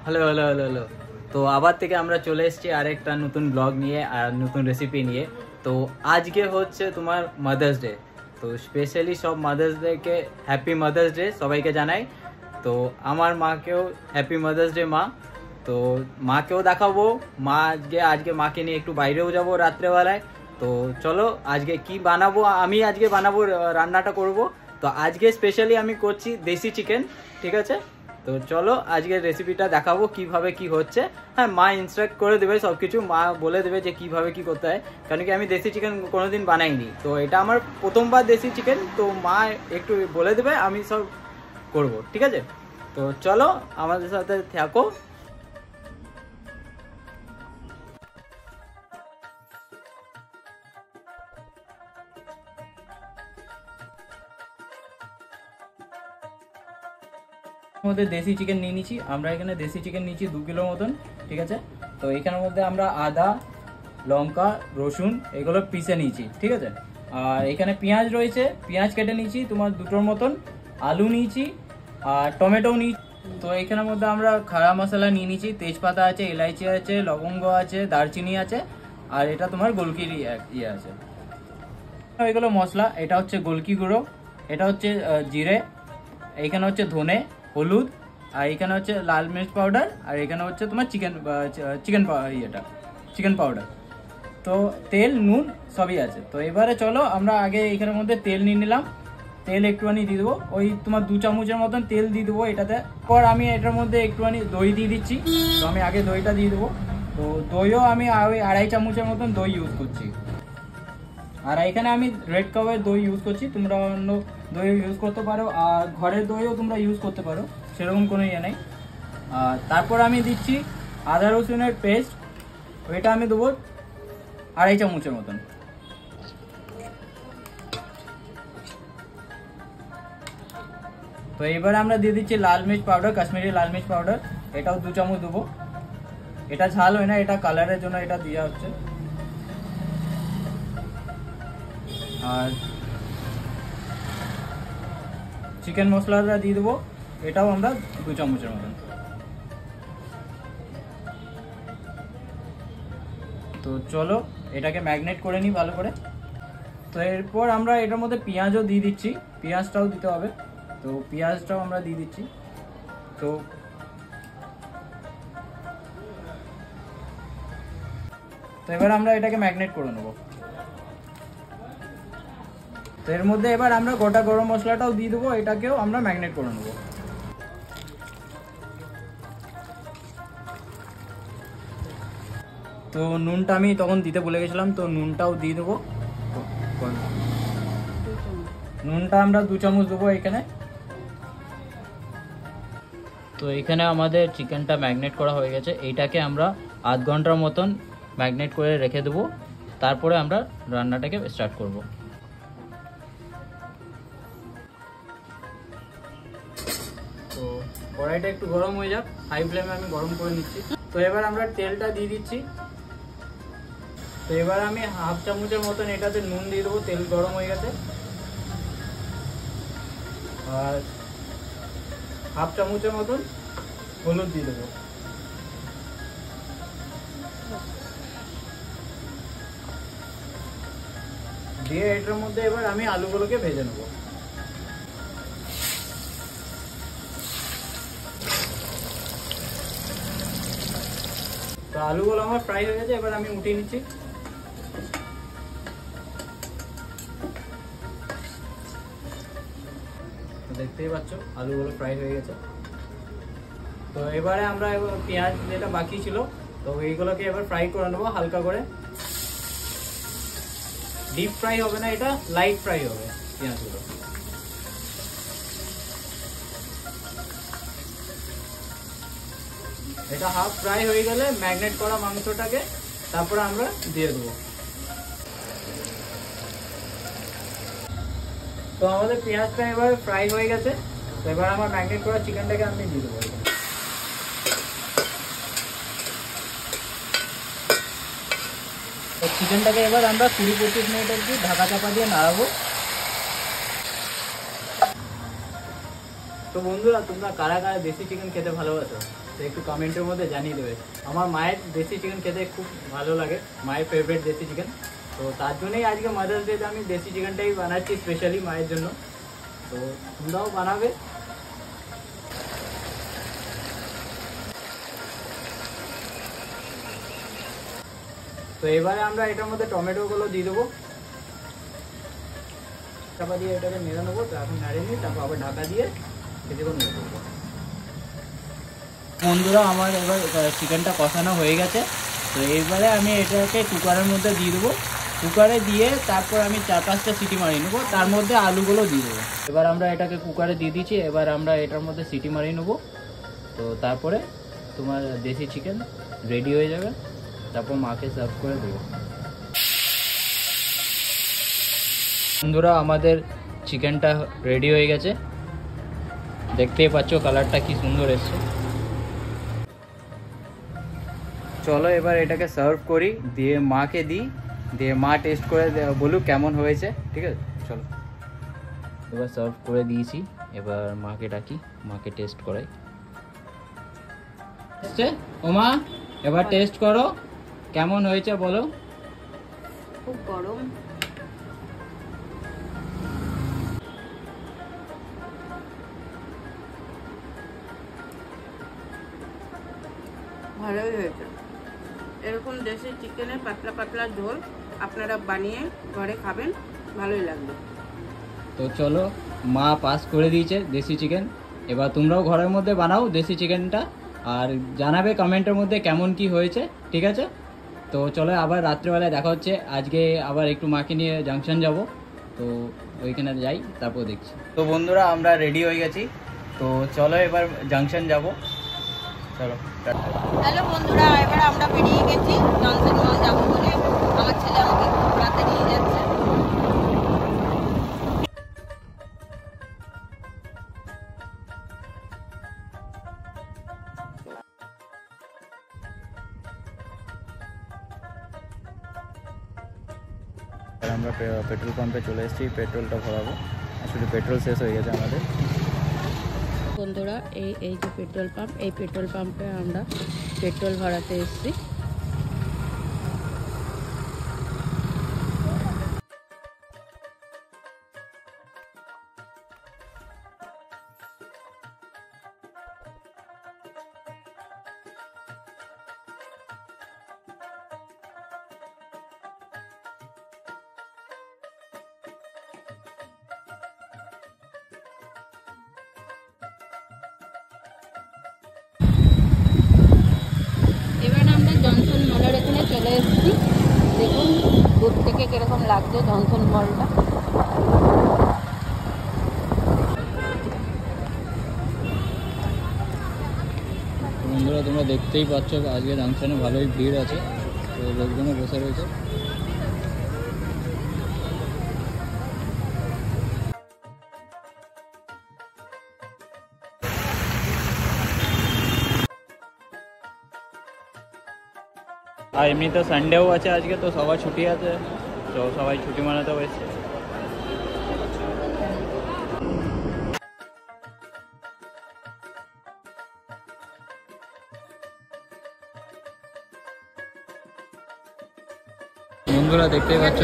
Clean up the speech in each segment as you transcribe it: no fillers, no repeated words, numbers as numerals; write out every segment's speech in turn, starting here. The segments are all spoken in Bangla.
Hello hello hello hello. তো আবার থেকে আমরা চলে এসেছি আরেকটা নতুন ব্লগ নিয়ে আর নতুন রেসিপি নিয়ে। তো আজকে হচ্ছে তোমার মাদার্স ডে। তো স্পেশালি সব মাদার্স ডেকে হ্যাপি মাদার্স ডে সবাইকে জানাই। তো আমার মাকেও হ্যাপি মাদার্স ডে মা। তো মাকেও দেখাবো, মা আজকে মাকে নিয়ে একটু বাইরেও যাবো রাত্রেবেলায়। তো চলো আজকে কি বানাবো, আমি আজকে বানাবো, রান্নাটা করব। তো আজকে স্পেশালি আমি করছি দেশি চিকেন, ঠিক আছে? তো চলো আজকের রেসিপিটা দেখাবো কিভাবে কি হচ্ছে। হ্যাঁ, মা ইনস্ট্রাক্ট করে দেবে সব কিছু, মা বলে দেবে যে কিভাবে কি করতে হয়, কারণ কি আমি দেশি চিকেন কোনোদিন বানাইনি। তো এটা আমার প্রথমবার দেশি চিকেন, তো মা একটু বলে দেবে, আমি সব করব, ঠিক আছে? তো চলো আমাদের সাথে থাকো। মধ্যে দেশি চিকেন নিয়ে নিচ্ছি আমরা, এখানে দেশি চিকেন নিচ্ছি 2 কিলো মতন, ঠিক আছে? তো এখানের মধ্যে আমরা আদা, লঙ্কা, রসুন এগুলো পিষে নিয়েছি, ঠিক আছে? আর এখানে পেঁয়াজ রয়েছে, পেঁয়াজ কেটে নিয়েছি তোমার 2টোর মতন, আলু নিয়েছি আর টমেটোও নিয়েছি। তো এখানের মধ্যে আমরা খাড়া মশলা নিয়ে নিয়েছি, তেজপাতা আছে, এলাইচি আছে, লবঙ্গ আছে, দারচিনি আছে, আর এটা তোমার গোলকির ইয়ে আছে। এগুলো মশলা, এটা হচ্ছে গোলকি গুঁড়ো, এটা হচ্ছে জিরে, এইখানে হচ্ছে ধনে, হলুদ, আর এখানে হচ্ছে লাল মির্চ পাউডার, আর এখানে হচ্ছে তোমার চিকেন পাউডার। তো তেল, নুন সবই আছে। তো এবারে চলো আমরা আগে এখানের মধ্যে তেল নিয়ে নিলাম। তেল একটুখানি দিয়ে দেবো, ওই তোমার 2 চামচের মতন তেল দিয়ে দেবো এটাতে। পর আমি এটার মধ্যে একটুখানি দই দিয়ে দিচ্ছি। তো আমি আগে দইটা দিয়ে দেবো। তো দইও আমি ওই 2.5 চামচের মতন দই ইউজ করছি। আর এখানে আমি রেড কাউয়ের দই ইউজ করছি, তোমরা অন্য দই ইউজ করতে পারো, আর ঘরের দইও তোমরা ইউজ করতে পারো, সেরকম কোনো ইয়ে নেই। আর তারপর আমি দিচ্ছি আদা রসুনের পেস্ট, ওইটা আমি দেবো 2.5 চামচের মতন। তো এবার আমরা দিয়ে দিচ্ছি লাল মির্চ পাউডার, কাশ্মীরি লাল মির্চ পাউডার, এটাও 2 চামচ দেবো। এটা ঝাল হয় না, এটা কালারের জন্য এটা দেওয়া হচ্ছে। আর চিকেন মশলাটা দিয়ে দেবো, এটাও আমরা 2 চামচের মতন। তো চলো এটাকে ম্যাগনেট করে নিই ভালো করে। তো এরপর আমরা এটার মধ্যে পেঁয়াজও দিয়ে দিচ্ছি, পেঁয়াজটাও দিতে হবে। তো পেঁয়াজটাও আমরা দিয়ে দিচ্ছি। তো এবার আমরা এটাকে ম্যাগনেট করে নেবো। তো এর মধ্যে এবার আমরা গোটা গরম মশলাটাও দিয়ে দেবো, এটাকেও আমরা ম্যাগনেট করে নেবো। তো নুনটা আমি তখন দিতে ভুলে গেছিলাম, তো নুনটাও দিয়ে দেবো। নুনটা আমরা 2 চামচ দেবো এখানে। তো এখানে আমাদের চিকেনটা ম্যাগনেট করা হয়ে গেছে, এইটাকে আমরা আধ ঘন্টার মতন ম্যাগনেট করে রেখে দেবো। তারপরে আমরা রান্নাটাকে স্টার্ট করব। তো কড়াইটা একটু গরম হয়ে যাক, হাই ফ্লেমে আমি গরম করে নিচ্ছি। তো এবার আমরা তেলটা দিয়ে দিচ্ছি। তো এবার আমি 1/2 চামচের মতন এটাতে নুন দিয়ে দেবো, তেল গরম হয়ে গেছে। আর 1/2 চামচের মতন হলুদ দিয়ে দেবো। দিয়ে এটার মধ্যে এবার আমি আলুগুলোকে ভেজে নেবো। তো আলুগুলো আমার ফ্রাই হয়ে গেছে, এবার আমি উঠিয়ে নিচ্ছি। দেখতেই পাচ্ছ আলুগুলো ফ্রাই হয়ে গেছে। তো এবারে আমরা পেঁয়াজ যেটা বাকি ছিল, তো এইগুলোকে এবার ফ্রাই করে নেবো হালকা করে। ডিপ ফ্রাই হবে না, এটা লাইট ফ্রাই হবে পেঁয়াজগুলো। এটা হাফ ফ্রাই হয়ে গেলে ম্যাগনেট করা মাংসটাকে তারপরে আমরা দিয়ে দেবো। তো আমাদের পেঁয়াজটা এবার ফ্রাই হয়ে গেছে। তো এবার আমার ম্যাগনেট করা চিকেনটাকে আমি দিয়ে দেবো। তো চিকেনটাকে এবার আমরা 20-25 মিনিট অবধি ঢাকা চাপা দিয়ে নাড়াবো। তো বন্ধুরা তোমরা কারা কারা দেশি চিকেন খেতে ভালোবাসো তো একটু কমেন্টের মধ্যে জানিয়ে দেবে। আমার মায়ের দেশি চিকেন খেতে খুব ভালো লাগে, মায়ের ফেভারিট দেশি চিকেন। তো তার জন্যই আজকে মাদার্স ডেতে আমি দেশি চিকেনটাই বানাচ্ছি স্পেশালি মায়ের জন্য। তো তোমরাও বানাবে। তো এবারে আমরা এটার মধ্যে টমেটোগুলো দিয়ে দেবো, চাপা দিয়ে এটাকে নেড়ে নেবো। তো এখন নাড়িয়ে নিই, তারপর আবার ঢাকা দিয়ে কিছুক্ষণ নেড়ে দেবো। বন্ধুরা আমার এবার চিকেনটা কষানো হয়ে গেছে। তো এবারে আমি এটাকে কুকারের মধ্যে দিয়ে দেবো। কুকারে দিয়ে তারপর আমি 4-5টা সিটি মারিয়ে নেবো, তার মধ্যে আলুগুলো দিয়ে দেবো। এবার আমরা এটাকে কুকারে দিয়ে দিচ্ছি। এবার আমরা এটার মধ্যে সিটি মারিয়ে নেবো। তো তারপরে তোমার দেশি চিকেন রেডি হয়ে যাবে, তারপর মাকে সার্ভ করে দেবো। বন্ধুরা আমাদের চিকেনটা রেডি হয়ে গেছে, দেখতেই পাচ্ছ কালারটা কি সুন্দর এসছে। চলো এবার এটাকে সার্ভ করি, দিয়ে মাকে দিই, দিয়ে মা টেস্ট করে বলুক কেমন হয়েছে। ঠিক আছে চলো এবার সার্ভ করে দিয়েছি, এবার মাকে ডাকি, মাকে টেস্ট করাই। ও মা এবার টেস্ট করো, কেমন হয়েছে বলো। খুব গরম, ভালোই হয়েছে। এরকম দেশি চিকেনের পাতলা পাতলা ঝোল আপনারা বানিয়ে ঘরে খাবেন, ভালোই লাগবে। তো চলো মা পাস করে দিয়েছে দেশি চিকেন, এবার তোমরাও ঘরের মধ্যে বানাও দেশি চিকেনটা, আর জানাবে কমেন্টের মধ্যে কেমন কি হয়েছে। ঠিক আছে তো চলো আবার রাত্রেবেলায় দেখা হচ্ছে। আজকে আবার একটু মাকে নিয়ে জাংশন যাব, তো ওইখানে যাই তারপর দেখছি। তো বন্ধুরা আমরা রেডি হয়ে গেছি, তো চলো এবার জাংশন যাব, চলো। হ্যালো বন্ধুরা, এবার আমরা বেরিয়ে গেছি জনসন মল যাবো বলে। আমার ছেলে আমাকে রাতে নিয়ে যাচ্ছে। আমরা পেট্রোল পাম্পে চলে এসেছি, পেট্রোলটা ভরাবো। আসলে পেট্রোল শেষ হয়ে গেছে আমাদের। বন্ধুরা এই যে পেট্রোল পাম্প, এই পেট্রোল পাম্পে আমরা পেট্রোল ভরাতে এসেছি। এবার আমরা জনসন মলের এখানে চলে এসেছি। দেখুন দূর থেকে কিরকম লাগছে জনসন মলটা। বন্ধুরা তোমরা দেখতেই পাচ্ছ আজকে জাংশনে ভালোই ভিড় আছে, তো লোকজনও বসে রয়েছে। আর এমনি তো সানডেও আছে আজকে, তো সবাই ছুটি আছে, তো সবাই ছুটি মানাতেও এসছে। বন্ধুরা দেখতেই পাচ্ছ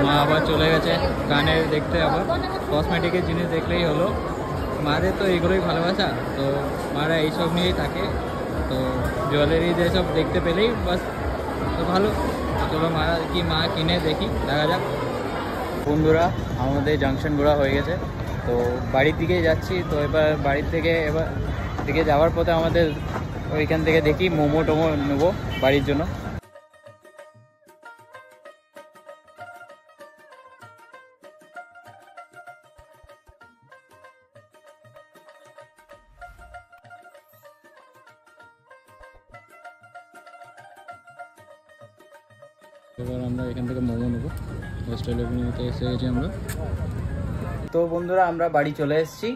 মা আবার চলে গেছে কানের দেখতে, আবার কসমেটিকের জিনিস দেখলেই হলো। মাদের তো এইগুলোই ভালোবাসা, তো মারা এইসব নিয়েই থাকে, তো জুয়েলারি যেসব দেখতে পেলেই বাস তো ভালো। চলো মা কিনে দেখি, দেখা যাক। বন্ধুরা আমাদের জাংশন ঘোরা হয়ে গেছে, তো বাড়ির দিকে যাচ্ছি। তো এবার বাড়ির থেকে যাওয়ার পথে আমাদের ওইখান থেকে দেখি মোমো টোমো নেবো বাড়ির জন্য। এবার আমরা এখান থেকে মোমো নেবো, হোস্টেল এভিনিউতে এসে গেছি আমরা। তো বন্ধুরা আমরা বাড়ি চলে এসেছি,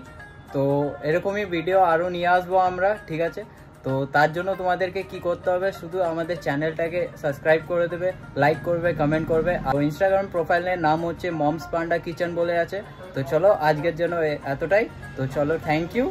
তো এরকমই ভিডিও আরও নিয়ে আসবো আমরা। ঠিক আছে তো তার জন্য তোমাদেরকে কি করতে হবে, শুধু আমাদের চ্যানেলটাকে সাবস্ক্রাইব করে দেবে, লাইক করবে, কমেন্ট করবে। আর ইনস্টাগ্রাম প্রোফাইলের নাম হচ্ছে মমস পান্ডা কিচেন বলে আছে। তো চলো আজকের জন্য এতটাই। তো চলো, থ্যাংক ইউ।